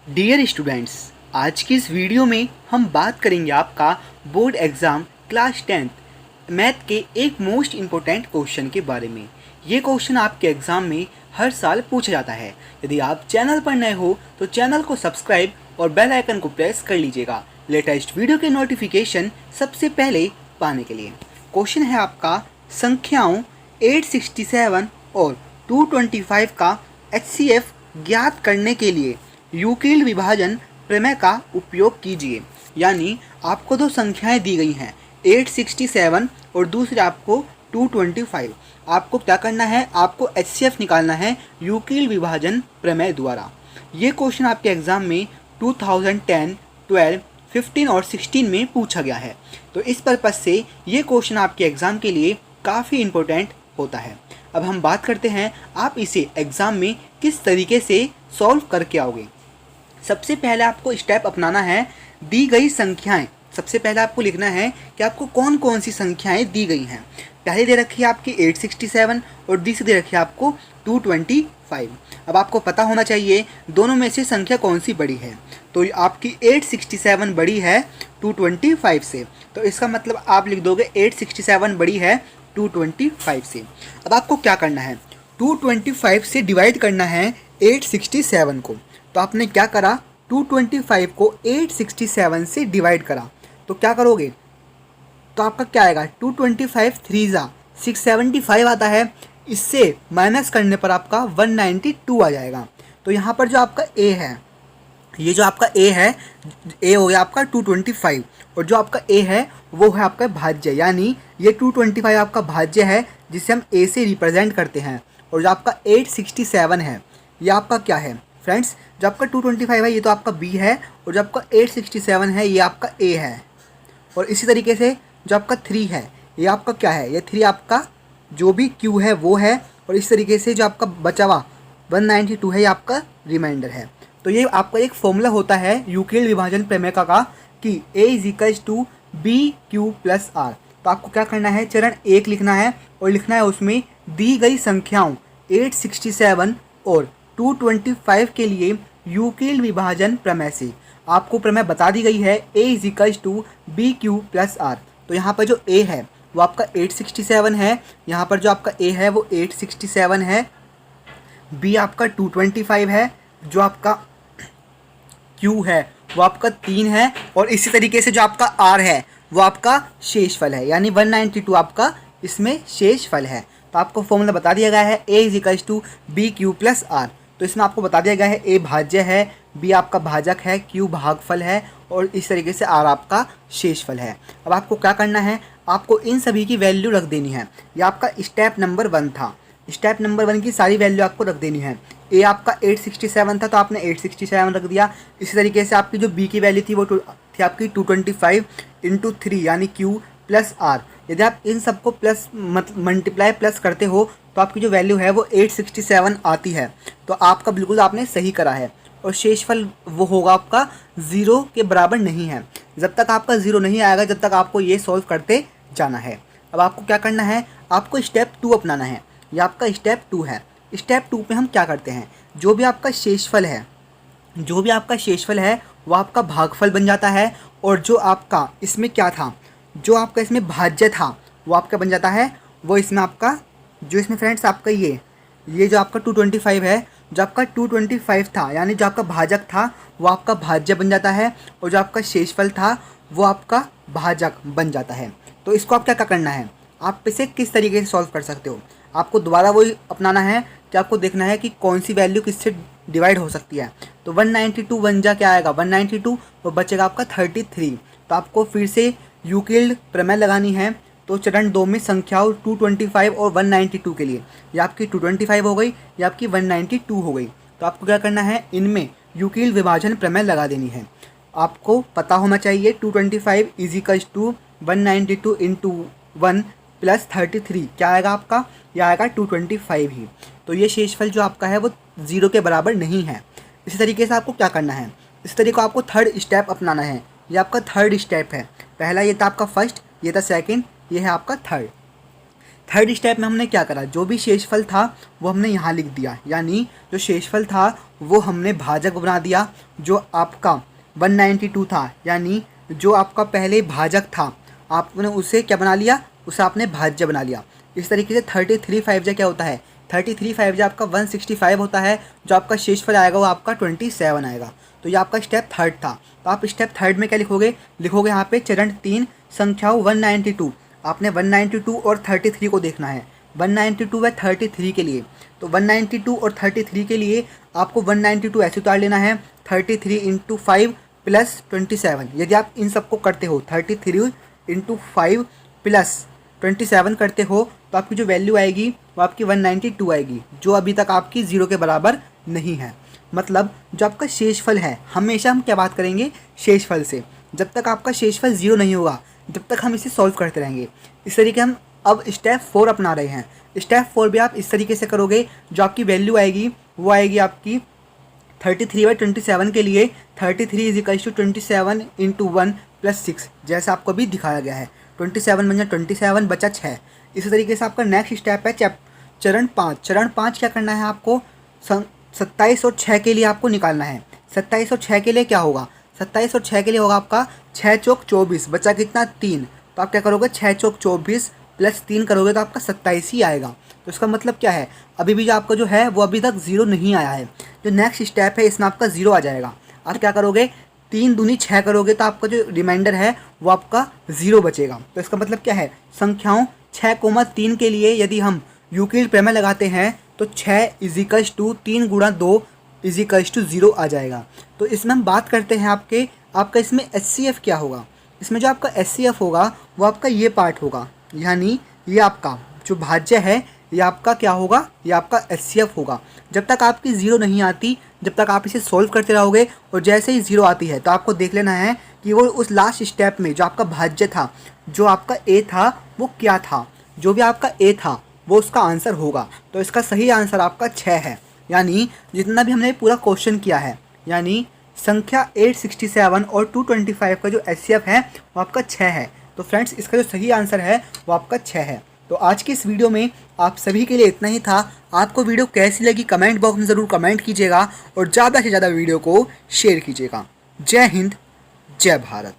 Dear students, आज की इस वीडियो में हम बात करेंगे आपका board exam class 10th math के एक मोस्ट इम्पोर्टेंट क्वेश्चन के बारे में। ये क्वेश्चन आपके एग्ज़ाम में हर साल पूछा जाता है। यदि आप चैनल पर नए हो तो चैनल को सब्सक्राइब और बेल आइकन को प्रेस कर लीजिएगा लेटेस्ट वीडियो के नोटिफिकेशन सबसे पहले पाने के लिए। क्वेश्चन है आपका संख्याओं 867 और 225 का HCF ज्ञात करने के लिए यूक्लिड विभाजन प्रमेय का उपयोग कीजिए। यानी आपको दो संख्याएं दी गई हैं 867 और दूसरे आपको 225। आपको क्या करना है, आपको HCF निकालना है यूक्लिड विभाजन प्रमेय द्वारा। ये क्वेश्चन आपके एग्ज़ाम में 2010, 12, 15 और 16 में पूछा गया है। तो इस पर्पज़ से ये क्वेश्चन आपके एग्ज़ाम के लिए काफ़ी इम्पोर्टेंट होता है। अब हम बात करते हैं आप इसे एग्ज़ाम में किस तरीके से सॉल्व करके आओगे। सबसे पहले आपको स्टेप अपनाना है, दी गई संख्याएं। सबसे पहले आपको लिखना है कि आपको कौन कौन सी संख्याएं दी गई हैं। पहले दे रखी है आपकी 867 और दूसरी दे रखी है आपको 225। अब आपको पता होना चाहिए दोनों में से संख्या कौन सी बड़ी है। तो आपकी 867 बड़ी है 225 से, तो इसका मतलब आप लिख दोगे 867 बड़ी है 225 से। अब आपको क्या करना है, 225 से डिवाइड करना है 867 को। तो आपने क्या करा, 225 को 867 से डिवाइड करा तो क्या करोगे, तो आपका क्या आएगा 225 3 जा 675 आता है। इससे माइनस करने पर आपका 192 आ जाएगा। तो यहाँ पर जो आपका ए है, ये जो आपका ए है, ए हो गया आपका 225 और जो आपका ए है वो है आपका भाज्य, यानी ये 225 आपका भाज्य है जिसे हम ए से रिप्रेजेंट करते हैं। और जो आपका 867 है ये आपका क्या है फ्रेंड्स, जो आपका 225 है ये तो आपका बी है और जो आपका 867 है ये आपका ए है। और इसी तरीके से जो आपका 3 है ये आपका क्या है, ये 3 आपका जो भी क्यू है वो है। और इस तरीके से जो आपका बचा हुआ 192 है ये आपका रिमाइंडर है। तो ये आपका एक फॉर्मूला होता है यूक्लिड विभाजन प्रमेय का कि A = BQ+R। तो आपको क्या करना है, चरण 1 लिखना है और लिखना है उसमें दी गई संख्याओं 867 और 225 के लिए यूक्लिड विभाजन प्रमेय से। आपको प्रमेय बता दी गई है A = BQ+R। तो यहाँ पर जो A है वो आपका 867 है, यहाँ पर जो आपका A है वो 867 है, B आपका 225 है, जो आपका Q है वो आपका 3 है और इसी तरीके से जो आपका R है वो आपका शेषफल है, यानी 192 आपका इसमें शेषफल है। तो आपको फॉर्मूला बता दिया गया है A = BQ+R। तो इसमें आपको बता दिया गया है A भाज्य है, B आपका भाजक है, Q भागफल है और इस तरीके से R आपका शेषफल है। अब आपको क्या करना है, आपको इन सभी की वैल्यू रख देनी है। ये आपका स्टेप नंबर 1 था। स्टेप नंबर 1 की सारी वैल्यू आपको रख देनी है। ए आपका 867 था तो आपने 867 रख दिया। इसी तरीके से आपकी जो बी की वैल्यू थी वो थी आपकी 225 × 3 यानी Q+R। यदि आप इन सबको प्लस मल्टीप्लाई प्लस करते हो तो आपकी जो वैल्यू है वो 867 आती है। तो आपका बिल्कुल आपने सही करा है। और शेषफल वो होगा आपका 0 के बराबर नहीं है। जब तक आपका 0 नहीं आएगा जब तक आपको ये सॉल्व करते जाना है। अब आपको क्या करना है, आपको स्टेप 2 अपनाना है। ये आपका स्टेप 2 है। स्टेप 2 पे हम क्या करते हैं, जो भी आपका शेषफल है वो आपका भागफल बन जाता है। और जो आपका इसमें क्या था, जो आपका इसमें भाज्य था वो आपका बन जाता है, वो इसमें आपका जो इसमें फ्रेंड्स आपका ये जो आपका 225 है, जो आपका 225 था यानी जो आपका भाजक था वो आपका भाज्य बन जाता है और जो आपका शेषफल था वो आपका भाजक बन जाता है। तो इसको आप क्या करना है, आप इसे किस तरीके से सॉल्व कर सकते हो। आपको दोबारा वही अपनाना है कि आपको देखना है कि कौन सी वैल्यू किससे डिवाइड हो सकती है। तो 192 बन जा क्या आएगा 192 और बचेगा आपका 33। तो आपको फिर से यूक्लिड प्रमेय लगानी है। तो चरण 2 में संख्याओं 225 और 192 के लिए ये आपकी 225 हो गई, ये आपकी 192 हो गई। तो आपको क्या करना है, इनमें यूक्लिड विभाजन प्रमेय लगा देनी है। आपको पता होना चाहिए 225 = 192 × 1 + 33 क्या आएगा आपका, यह आएगा 225 ही। तो ये शेषफल जो आपका है वो 0 के बराबर नहीं है। इसी तरीके से आपको क्या करना है, इस तरीके को आपको थर्ड स्टेप अपनाना है। ये आपका थर्ड स्टेप है। पहला ये था आपका फर्स्ट, ये था सेकंड, ये है आपका थर्ड। थर्ड स्टेप में हमने क्या करा, जो भी शेषफल था वो हमने यहाँ लिख दिया, यानी जो शेषफल था वो हमने भाजक बना दिया। जो आपका 192 था, यानी जो आपका पहले भाजक था आपने उसे क्या बना लिया, उसे आपने भाज्य बना लिया। इस तरीके से 33 5 क्या होता है, 33 5 आपका 165 होता है। जो आपका शेषफल आएगा वो आपका 27 आएगा। तो ये आपका स्टेप थर्ड था। तो आप स्टेप थर्ड में क्या लिखोगे, लिखोगे यहाँ पे चरण 3 संख्याओं 192। आपने 192 और 33 को देखना है। 192 व 33 के लिए, तो 192 और 33 के लिए आपको 192 ऐसे उतार लेना है, 33 इंटू 5 प्लस 27। यदि आप इन सबको करते हो 33 इंटू 5 प्लस 27 करते हो तो आपकी जो वैल्यू आएगी वो आपकी 192 आएगी, जो अभी तक आपकी 0 के बराबर नहीं है। मतलब जो आपका शेषफल है, हमेशा हम क्या बात करेंगे, शेषफल से। जब तक आपका शेषफल 0 नहीं होगा जब तक हम इसे सॉल्व करते रहेंगे। इस तरीके हम अब स्टेप 4 अपना रहे हैं। स्टेप 4 भी आप इस तरीके से करोगे, जो आपकी वैल्यू आएगी वो आएगी आपकी 33/27 के लिए 33 = 27 इंटू 1 प्लस 6, जैसा आपको अभी दिखाया गया है। 27 बन जाए 27 बचा 6। इसी तरीके से आपका नेक्स्ट स्टेप है चरण 5। चरण 5 क्या करना है आपको, 27 और 6 के लिए आपको निकालना है। 27 और 6 के लिए क्या होगा, 27 और 6 के लिए होगा आपका 6 चौक 24, बचा कितना 3। तो आप क्या करोगे, 6 चौक 24 प्लस 3 करोगे तो आपका 27 ही आएगा। तो इसका मतलब क्या है, अभी भी जो आपका जो है वो अभी तक 0 नहीं आया है। जो नेक्स्ट स्टेप है इसमें आपका 0 आ जाएगा। आप क्या करोगे, 3 दूनी 6 करोगे तो आपका जो रिमाइंडर है वो आपका 0 बचेगा। तो इसका मतलब क्या है, संख्याओं 6,3 के लिए यदि हम यूक्लिड प्रमेय लगाते हैं तो 6 = 3 × 2 = 0 आ जाएगा। तो इसमें हम बात करते हैं आपका इसमें HCF क्या होगा। इसमें जो आपका HCF होगा वो आपका ये पार्ट होगा, यानी ये आपका जो भाज्य है ये आपका क्या होगा, ये आपका HCF होगा। जब तक आपकी 0 नहीं आती, जब तक आप इसे सॉल्व करते रहोगे, और जैसे ही 0 आती है तो आपको देख लेना है कि वो उस लास्ट स्टेप में जो आपका भाज्य था, जो आपका A था वो क्या था। जो भी आपका A था वो उसका आंसर होगा। तो इसका सही आंसर आपका 6 है। यानी जितना भी हमने पूरा क्वेश्चन किया है, यानी संख्या 867 और 225 का जो HCF है वो आपका 6 है। तो फ्रेंड्स इसका जो सही आंसर है वो आपका 6 है। तो आज की इस वीडियो में आप सभी के लिए इतना ही था। आपको वीडियो कैसी लगी कमेंट बॉक्स में ज़रूर कमेंट कीजिएगा और ज़्यादा से ज़्यादा वीडियो को शेयर कीजिएगा। जय हिंद, जय भारत।